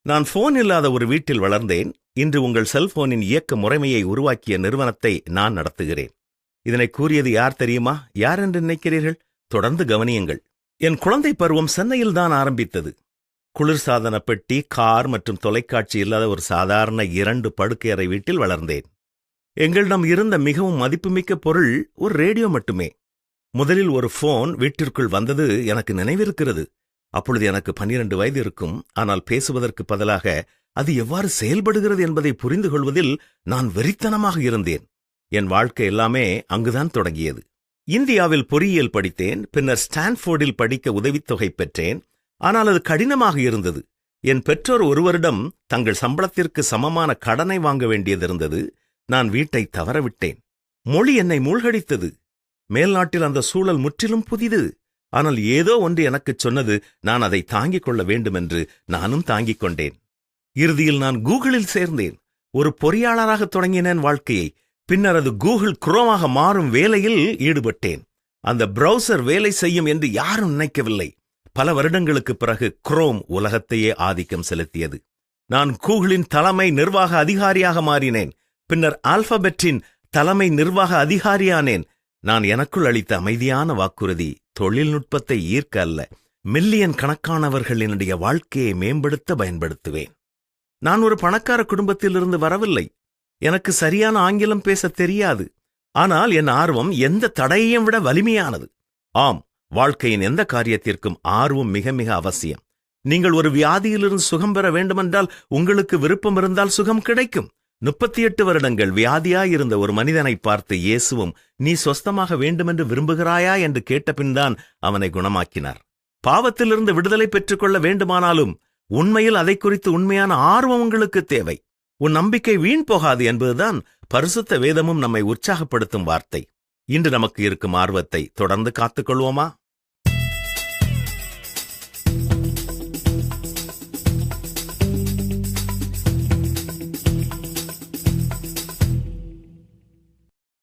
நான் போன் இல்லாத ஒரு வீட்டில் வளர்ந்தேன். இன்று உங்கள் செல்போனின் இயக்க முறைமையை உருவாக்கிய நிறுவனத்தை நான் நடத்துகிறேன். இதனை கூறியது யார் தெரியுமா? யார் என்று நினைக்கிறீர்கள்? தொடர்ந்து கவனியுங்கள். என் குழந்தை பருவம் சென்னையில்தான் ஆரம்பித்தது. குளிர்சாதன பெட்டி, கார் மற்றும் தொலைக்காட்சி இல்லாத ஒரு சாதாரண 2 படுக்கையறை வீட்டில் வளர்ந்தேன். எங்களிடம் இருந்த மிகவும் மதிப்புமிக்க பொருள் ஒரு ரேடியோ மட்டுமே. முதலில் ஒரு போன் வீட்டிற்குள் வந்தது எனக்கு நினைவிருக்கிறது. அப்பொழுது எனக்கு 12 வயது இருக்கும். ஆனால் பேசுவதற்கு பதிலாக அது எவ்வாறு செயல்படுகிறது என்பதை புரிந்து கொள்வதில் நான் வெறித்தனமாக இருந்தேன். என் வாழ்க்கை எல்லாமே அங்குதான் தொடங்கியது. இந்தியாவில் பொறியியல் படித்தேன். பின்னர் ஸ்டான்ஃபோர்டில் படிக்க உதவித்தொகை பெற்றேன். ஆனால் அது கடினமாக இருந்தது. என் பெற்றோர் ஒரு வருடம் தங்கள் சம்பளத்திற்கு சமமான கடனை வாங்க வேண்டியதிருந்தது. நான் வீட்டை தவறவிட்டேன். மொழி என்னை மூழ்கடித்தது. மேல்நாட்டில் அந்த சூழல் முற்றிலும் புதிது. ஆனால் ஏதோ ஒன்று எனக்குச் சொன்னது நான் அதை தாங்கிக் கொள்ள வேண்டுமென்று. நானும் தாங்கிக் கொண்டேன். இறுதியில் நான் கூகுளில் சேர்ந்தேன். ஒரு பொறியாளராக தொடங்கினேன் வாழ்க்கையை. பின்னர் அது கூகுள் குரோமாக மாறும் வேலையில் ஈடுபட்டேன். அந்த பிரவுசர் வேலை செய்யும் என்று யாரும் நினைக்கவில்லை. பல வருடங்களுக்கு பிறகு குரோம் உலகத்தையே ஆதிக்கம் செலுத்தியது. நான் கூகுளின் தலைமை நிர்வாக அதிகாரியாக மாறினேன். பின்னர் ஆல்பபெட்டின் தலைமை நிர்வாக அதிகாரியானேன். நான் எனக்குள் அளித்த அமைதியான வாக்குறுதி தொழில்நுட்பத்தை ஈர்க்க அல்ல, மில்லியன் கணக்கானவர்களினுடைய வாழ்க்கையை மேம்படுத்த பயன்படுத்துவேன். நான் ஒரு பணக்கார குடும்பத்திலிருந்து வரவில்லை. எனக்கு சரியான ஆங்கிலம் பேச தெரியாது. ஆனால் என் ஆர்வம் எந்த தடையையும் விட வலிமையானது. ஆம், வாழ்க்கையின் எந்த காரியத்திற்கும் ஆர்வம் மிக மிக அவசியம். நீங்கள் ஒரு வியாதியிலிருந்து சுகம் பெற வேண்டுமென்றால் உங்களுக்கு விருப்பம் இருந்தால் சுகம் கிடைக்கும். 38 வருடங்கள் வியாதியாயிருந்த ஒரு மனிதனை பார்த்து இயேசுவும், நீ சொஸ்தமாக வேண்டுமென்று விரும்புகிறாயா என்று கேட்டபின்தான் அவனை குணமாக்கினார். பாவத்திலிருந்து விடுதலை பெற்றுக்கொள்ள வேண்டுமானாலும் உண்மையில் அதை குறித்து உண்மையான ஆர்வம் உங்களுக்கு தேவை. உன் நம்பிக்கை வீண் போகாது என்பதுதான் பரிசுத்த வேதமும் நம்மை உற்சாகப்படுத்தும் வார்த்தை. இன்று நமக்கு இருக்கும் ஆர்வத்தை தொடர்ந்து காத்துக்கொள்வோமா?